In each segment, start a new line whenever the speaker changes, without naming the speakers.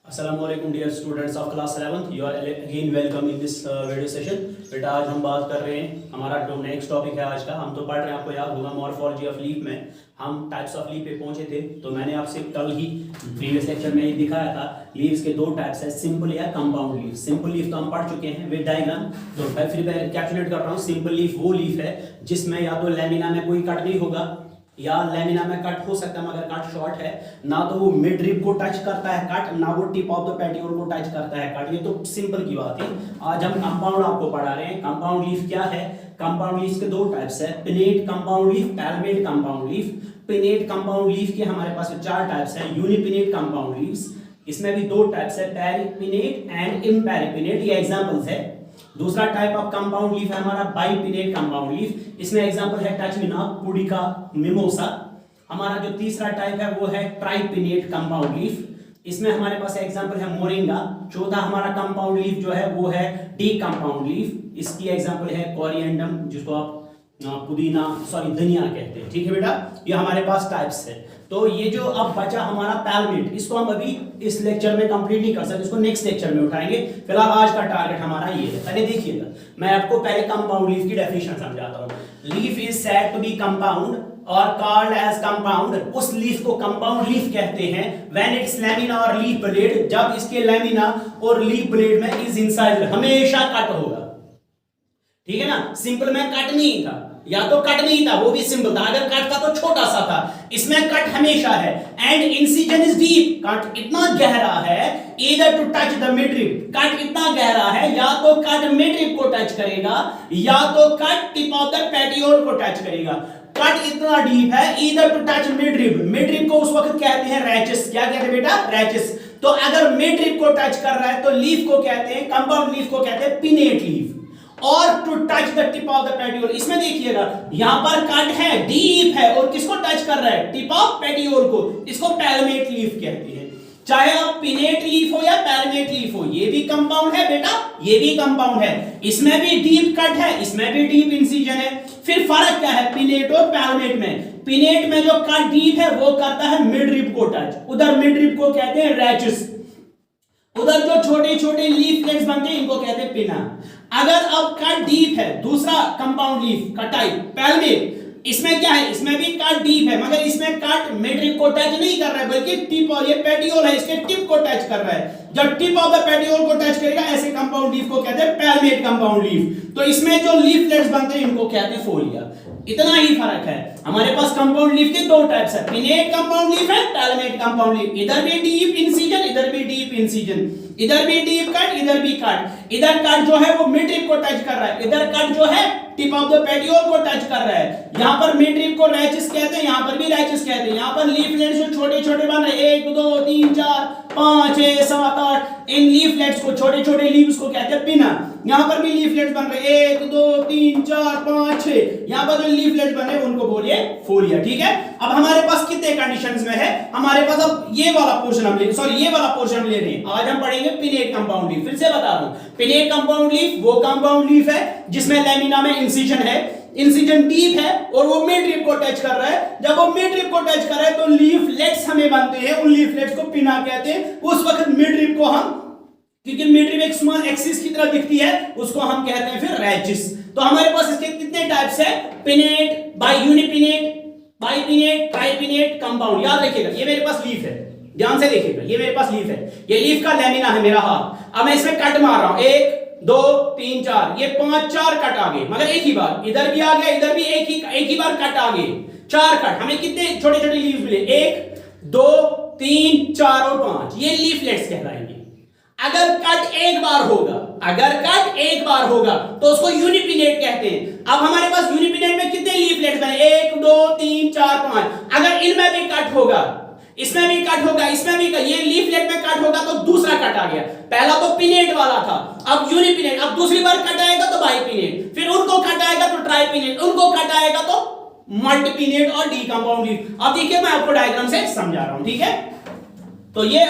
Assalamualaikum dear students of class 11th, you are again welcome in this video session। बेटा आज हम बात कर रहे हैं, हमारा जो नेक्स्ट टॉपिक है आज का, हम तो पढ़ रहे हैं, आपको याद होगा मॉर्फोलॉजी ऑफ लीफ में हम टाइप्स ऑफ लीफ पे पहुंचे थे। तो मैंने आपसे कल ही प्रीवियस लेक्चर में ये दिखाया था लीव्स के दो टाइप्स है, सिंपल या कंपाउंड लीफ। सिंपल लीफ तो हम पढ़ चुके हैं विद डायग्राम, तो मैं फिर कैलकुलेट कर रहा हूँ। सिंपल लीफ वो लीफ है जिसमें या तो लैमिना में कोई कट नहीं होगा या लैमिना में कट हो सकता है मगर कट शॉर्ट है, ना तो वो मिड रिब को टच करता है कट, ना वो टिप ऑफ द पेटियोल को टच करता है कट। ये तो सिंपल की बात है। आज हम कंपाउंड आपको पढ़ा रहे हैं। कंपाउंड लीफ क्या है? कंपाउंड लीफ के दो टाइप्स है, pinnate compound leaf, palmate compound leaf. Pinnate compound leaf के हमारे पास चार टाइप्स है। यूनिपिनेट कंपाउंड लीव्स, इसमें भी दो टाइप्स है, पेरिपिनेट एंड इम्पेरिपिनेट, ये एग्जांपल्स है। दूसरा टाइप ऑफ कंपाउंड लीफ है हमारा बाइपिनेट कंपाउंड लीफ, इसमें एग्जांपल है टचमिना, पुडिका, मिमोसा। हमारा जो तीसरा टाइप है वो है ट्राइपिनेट कंपाउंड लीफ, इसमें हमारे पास एग्जांपल है मोरिंगा। चौथा हमारा कंपाउंड लीफ जो है वो है डी कंपाउंड लीफ, इसकी एग्जांपल है कोरिएंडम, जिसको आप पुदीना धनिया कहते हैं। ठीक है बेटा, ये हमारे पास टाइप्स है। तो ये जो अब बचा हमारा पैल्मेट, इसको हम अभी इस लेक्चर में कंप्लीट नहीं कर सकते, इसको नेक्स्ट लेक्चर में उठाएंगे। फिलहाल आज का टारगेट हमारा ये है। पहले देखिएगा, मैं आपको पहले कंपाउंड लीफ की डेफिनेशन समझाता हूं। Leaf is said to be compound और कॉल्ड एज कंपाउंड, उस लीफ को कंपाउंड लीफ कहते हैं व्हेन इट्स लैमिना और लीफ ब्लेड, जब इसके लैमिना और लीफ ब्लेड में इज इंसाइजर, हमेशा कट होगा। ठीक है ना, सिंपल में कट नहीं था, या तो कट नहीं था वो भी सिंपल था, अगर कट था तो छोटा सा था, इसमें कट हमेशा है। And incision is deep, cut इतना गहरा है, either to touch the midrib, cut इतना गहरा है या तो कट मिडरिब को टच करेगा या तो cut tip of the petiole को टच करेगा। कट इतना डीप है, either to touch midrib, midrib को उस वक्त कहते हैं रैचेस। क्या कहते हैं बेटा? रैचेस। तो अगर मिडरिब को टच कर रहा है तो लीफ को कहते हैं, कंपाउंड लीफ को कहते हैं पिनेट लीफ। और to touch the tip of the petiole, इसमें देखिएगा यहां पर कट है, डीप है, और किसको टच कर रहा है? टिप ऑफ पेटियोल को, इसको पैल्मेट लीफ कहते हैं। चाहे आप पिनेट लीफ हो या पैल्मेट लीफ हो, ये भी कंपाउंड है बेटा, ये भी कंपाउंड है, इसमें भी डीप कट है, इसमें भी डीप इंसिजन है। फिर फर्क क्या है पिनेट और पैल्मेट में? पिनेट में जो कट डीप है वो करता है मिड रिब को टच, उधर मिड रिब को कहते हैं रैचेस, उधर जो छोटे छोटे लीफ प्लेट्स बनते हैं इनको कहते हैं पिना। अगर अब कट डीप है, दूसरा कंपाउंड लीफ का टाइप पैल्मेट, इसमें क्या है? इसमें भी कट डीप है मगर इसमें कट मिडरिब को टच नहीं कर रहा है बल्कि टिप, और ये पेटियोल है, इसके टिप को टच कर रहा है। जब टिप ऑफ द पेटियोल को टच करेगा ऐसे कंपाउंड लीफ को कहते हैं पैल्मेट कंपाउंड लीफ। तो इसमें जो लीफ प्लेट्स बनते हैं इनको कहते हैं फोलिया। इतना ही फर्क है। हमारे पास कंपाउंड लीफ के दो टाइप्स है, पिनेट कंपाउंड लीफ है, पैल्मेट कंपाउंड लीफ। इधर भी डीप इंसिजन, इधर भी डीप इंसिजन, इधर भी डीप कट, इधर भी कट। इधर कट जो है वो मिड रिब को टच कर रहा है, इधर कट जो है टिप ऑफ द पेटियोल को टच कर रहा है। यहां पर मिड रिब को रैचेस कहते हैं, यहां पर भी रैचेस कहते हैं। यहां पर लीफलेट्स जो छोटे-छोटे बन रहे हैं, 1 2 3 4 5 6 7 8, इन लीफलेट्स को, छोटे-छोटे लीव्स को कहते हैं पिना। यहां पर भी लीफलेट्स बन रहे हैं 1 2 3 4 5 6, यहां पर जो लीफलेट्स बने उनको बोलिए फोलिया। ठीक है, अब हमारे पास कितने कंडीशंस में है? हमारे पास अब ये वाला पोर्शन हम ये वाला पोर्शन हम ले रहे हैं। आज हम पढ़ेंगे पिनेट कंपाउंड लीफ। फिर से बता रहा हूं, पिनेट कंपाउंड लीफ वो कंपाउंड लीफ है जिसमें लैमिना में इंसिजन है, इंसिजन डीप है और वो मिड रिब को टच कर रहा है। जब वो मिड रिब को टच कर रहा है तो लीफलेट्स हमें बनते हैं, उन लीफलेट्स को पिना कहते हैं। उस वक्त मिड रिब को हम, क्योंकि मिड रिब एक स्मॉल एक्सिस की तरह दिखती है, उसको हम कहते हैं फिर रैचेस। तो हमारे पास इसके कितने टाइप्स है? Pinnate, unipinnate, bipinnate, tripinnate compound. याद रखिएगा, ये मेरे पास लीफ है, ध्यान से देखिएगा, ये मेरे पास लीफ है, ये लीफ का लैमिना है मेरा हाथ। अब मैं इसमें कट मार रहा हूं, 1 2 3 4, ये 5 4 कट आ गए मगर एक ही बार, इधर भी आ गया, इधर भी एक ही बार कट आ गए, 4 कट। हमें कितने छोटे छोटे लीव्स मिले? 1 2 3 4 और 5, ये लीफलेट्स कहलाएंगे। अगर कट एक बार होगा तो उसको यूनिपिनेट कहते हैं। अब हमारे पास यूनिपिनेट में कितने लीफलेट्स बने? 1 2 3 4 5। अगर इनमें भी कट होगा, इसमें भी कट होगा, इसमें भी, ये लीफलेट में कट होगा तो दूसरा कट आ गया। पहला तो पिनेट वाला था, अब यूनिपिनेट। अब दूसरी बार कट आएगा तो बाइपिनेट, फिर उनको कट आएगा तो ट्राइपिनेट, उनको कट आएगा तो मल्टीपिनेट और डी कंपाउंड लीफ। अब देखिए मैं आपको डायग्राम से समझा रहा हूं। ठीक है, तो ये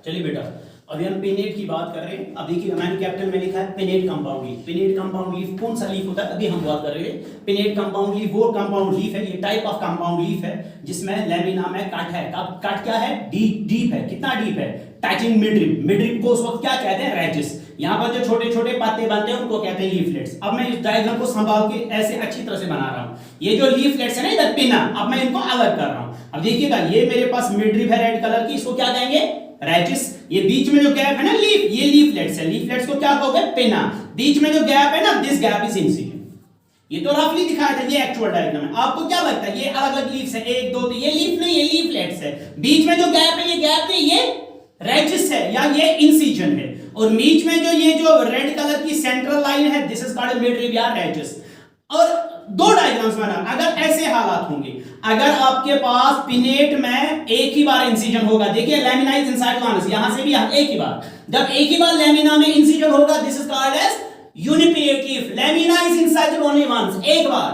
चलिए बेटा, अभी हम पिनेट की बात कर रहे हैं। अब देखिए मैंने कैपिटल में लिखा है pinnate compound leaf. Pinnate compound leaf कौन सा लीफ होता है? अभी हम बात कर रहे हैं पिनेट कंपाउंड लीफ, वो कंपाउंड लीफ है, ये टाइप ऑफ कंपाउंड लीफ है जिसमें लैमिना में कट है। अब कट क्या है? डीप है। कितना डीप है? Touching midrib. मिडरिप को उस वक्त क्या कहते हैं, रैचिस। यहाँ पर जो छोटे छोटे पत्ते बनते हैं उनको कहते हैं लीफलेट्स। अब मैं इस डायग्राम को संभाल के ऐसे अच्छी तरह से बना रहा हूँ। ये जो लीफलेट्स है ना इधर पिना, अब मैं इनको अलग कर रहा हूँ। अब देखिएगा ये मेरे पास मिडरिप है रेड कलर की, इसको क्या कहेंगे, रैचिस। ये बीच में जो गैप है ना लीफ, ये लीफलेट्स है। लीफलेट्स को क्या कहोगे, पिना। बीच में जो गैप है ना, दिस गैप इज इंसिजन। ये तो रफली दिखाया था, ये एक्चुअल डायग्राम है। आपको क्या लगता है ये अलग अलग लीफ्स है, एक दो, तो ये लीफ नहीं, ये लीफलेट्स है। बीच में जो गैप है, ये गैप नहीं, ये रैचिस है या ये इंसिजन है। और बीच में जो ये जो रेड कलर की सेंट्रल लाइन है, दिस इज कॉल्ड मिडरिप या रैचिस। और दो डायग्राम्स बना, अगर ऐसे हालात होंगे, अगर आपके पास पिनेट में एक ही बार इंसिजन होगा, देखिए लेमिना इज इनसाइड वंस, यहां से भी यहां एक ही बार, जब एक ही बार लेमिना में इंसिजन होगा, this is called as unipinnate leaf. Lamina is incised only once, एक बार।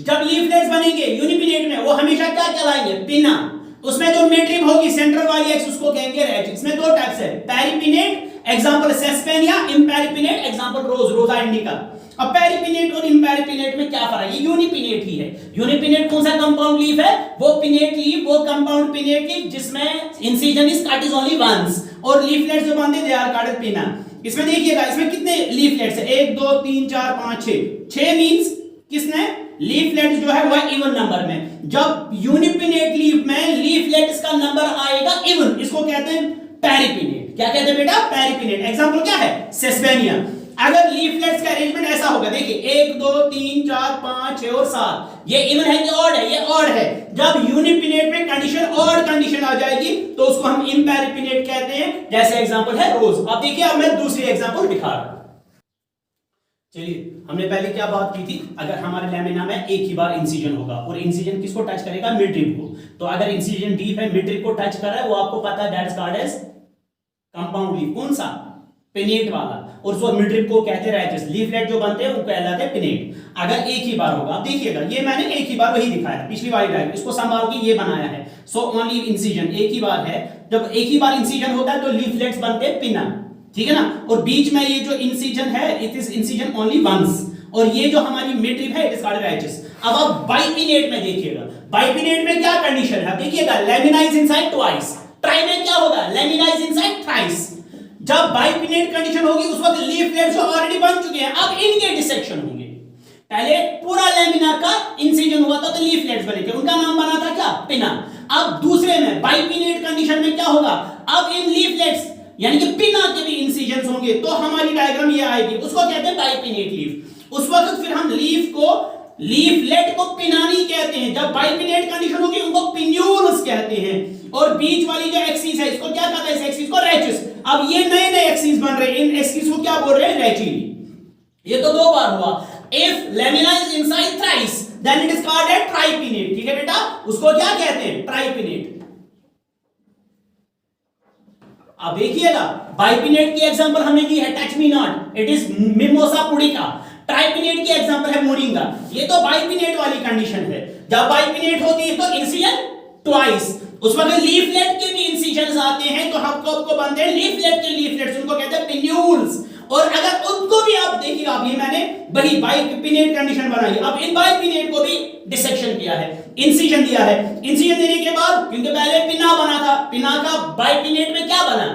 जब लीफलेट्स बनेंगे यूनिपिनेट में, वो हमेशा क्या कहलाएंगे, पिना। उसमें जो मिडरिप होगी सेंट्रल वाली एक्स, उसको कहेंगे रैचिस। इसमें दो टाइप्स है, पेरिपिनेट एग्जांपल सेस्पेनिया, इम्पेरिपिनेट एग्जांपल रोज, रोजा इंडिका। अब पेरिपिनेट और इम्पेरिपिनेट में क्या फर्क है, ये यूनिपिनेट ही है। यूनिपिनेट कौन सा कंपाउंड लीफ है, वो पिनेट लीफ, वो कंपाउंड पिनेट लीफ जिसमें incision is cut is only once, और लीफलेट्स जो बनते दे आर कॉल्ड पिना। इसमें देखिएगा, इसमें कितने लीफलेट्स है, 1 2 3 4 5 6। 6 मींस किसने, लीफलेट जो है वह इवन नंबर में। जब यूनिपिनेट लीफ में लीफलेट्स का नंबर आएगा इवन, इसको कहते हैं पेरिपिनेट। क्या कहते हैं बेटा, पेरिपिनेट। एग्जांपल क्या है, सेस्पेनिया। अगर लीफलेट्स का अरेंजमेंट ऐसा होगा, देखिए 1 2 3 4 5 6 और 7, ये इवन है कि ऑड है, ये ऑड है। जब यूनिपिनेट में कंडीशन ऑड कंडीशन आ जाएगी तो उसको हम इम्पेरिपिनेट कहते हैं, जैसे एग्जांपल है रोज। अब देखिए, अब मैं दूसरी एग्जांपल दिखा रहा हूं। चलिए, हमने पहले क्या बात की थी, अगर हमारे लेमिना में एक ही बार इंसिजन होगा, और इंसिजन किसको टच करेगा, मिडरिप को। तो अगर इंसिजन डीप है, मिडरिप को टच कर रहा है, वो आपको पता है that's called as compound leaf. कौन सा, पिनेट वाला। और जो मिडरिप को कहते हैं रैचिस। लीफलेट जो बनते हैं वो कहलाते हैं पिनेट। अगर एक ही बार होगा, अब देखिएगा ये मैंने एक ही बार वही दिखाया पिछली वाली डायग्राम, इसको संभाल के ये बनाया है। सो ओनली इंसिजन, एक ही बार है। जब एक ही बार इंसिजन होता है तो लीफलेट्स बनते हैं पिना, ठीक है ना। और बीच में ये जो इंसिजन है, it is incision only once, और ये जो हमारी मिडरिप है, इट इज कॉल्ड रैचिस। अब आप बाइपिनेट में देखिएगा, बाइपिनेट में क्या कंडीशन है, देखिएगा lamina is inside twice. Try में क्या होगा, लेमिना इज इनसाइड थ्राइस। जब बाइपिनेट कंडीशन होगी उस वक्त लीफलेट्स जो ऑलरेडी बन चुके हैं, अब इनके डिसेक्शन होंगे। पहले पूरा लेमिना का इंसिजन हुआ था तो लीफलेट्स बने थे, उनका नाम बना था क्या, पिना। अब दूसरे में बाइपिनेट कंडीशन में क्या होगा, अब इन लीफलेट्स यानी कि पिना के भी इंसिजन होंगे, तो हमारी डायग्राम ये आएगी, उसको कहते हैं बाइपिनेट लीफ। उस वक्त फिर हम लीफ को, लीफलेट को पिनानी कहते हैं। जब बाइपिनेट कंडीशन होगी उनको पिन्यूल्स कहते हैं। और बीच वाली जो एक्सिस है, इसको क्या कहते हैं, इस एक्सिस को रैचिस। अब ये नए नए एक्सिस बन रहे हैं, इन एक्सिस को क्या बोल रहे हैं, रैचिली। ये तो दो बार हुआ। If lamina is incised thrice then it is called a tripinnate, ठीक है बेटा, उसको क्या कहते हैं, ट्राइपिनेट। अब देखिएगा, बाइपिनेट की एग्जांपल हमने दी है touch me not, it is Mimosa pudica. Tripinnate की एग्जांपल है मोरिंगा। ये तो बाइपिनेट वाली कंडीशन है। जब बाइपिनेट होती है तो इंसिजन ट्वाइस, उस वक्त लीफलेट के भी इंसिजन्स आते हैं, तो हम आपको बनते हैं लीफलेट के लीफलेट्स, उनको कहते हैं पिन्यूल्स। और अगर उनको भी आप देखिएगा, अभी मैंने वही बाइपिनेट कंडीशन बनाई, अब इन बाइपिनेट को भी डिसेक्शन किया है, इंसिजन दिया है। इंसिजन देने के बाद, क्योंकि पहले पिना बना था, पिना का बाइपिनेट में क्या बना,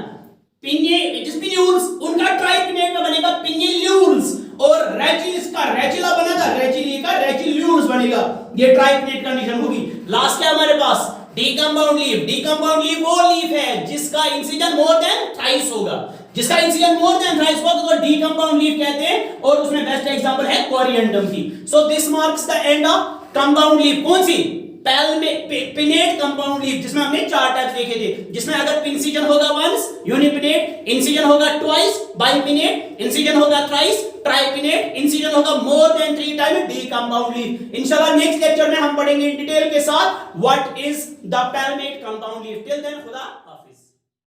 पिन्यूल्स, उनका ट्राइपिनेट में बनेगा पिन्यूल्स। और रैचिस का रैचिला बना था, रैचिली का रैचिल्यूल्स बनेगा। ये ट्राइपिनेट कंडीशन होगी। लास्ट क्या हमारे पास, डीकंपाउंड लीफ। डीकंपाउंड लीफ वो लीफ है जिसका इंसिजन मोर देन थ्राइस होगा। जिसका इंसिजन मोर देन थ्राइस होगा तो डीकंपाउंड लीफ कहते हैं, और उसमें बेस्ट एग्जांपल है कोरिएंडम की। So this marks the end of compound leaf. कौन सी, पिनेट कंपाउंड लीफ, जिसमें हमने 4 टाइप्स देखे थे, जिसमें अगर इंसिजन होगा वंस यूनिपिनेट, इंसिजन होगा ट्वाइस बाइपिनेट, इंसिजन होगा थ्राइस ट्राइपिनेट, इंसिजन होगा more than 3 time decompound leaf. इंशाल्लाह नेक्स्ट लेक्चर में हम पढ़ेंगे इन डिटेल के साथ what is the palmate compound leaf. Till then खुदा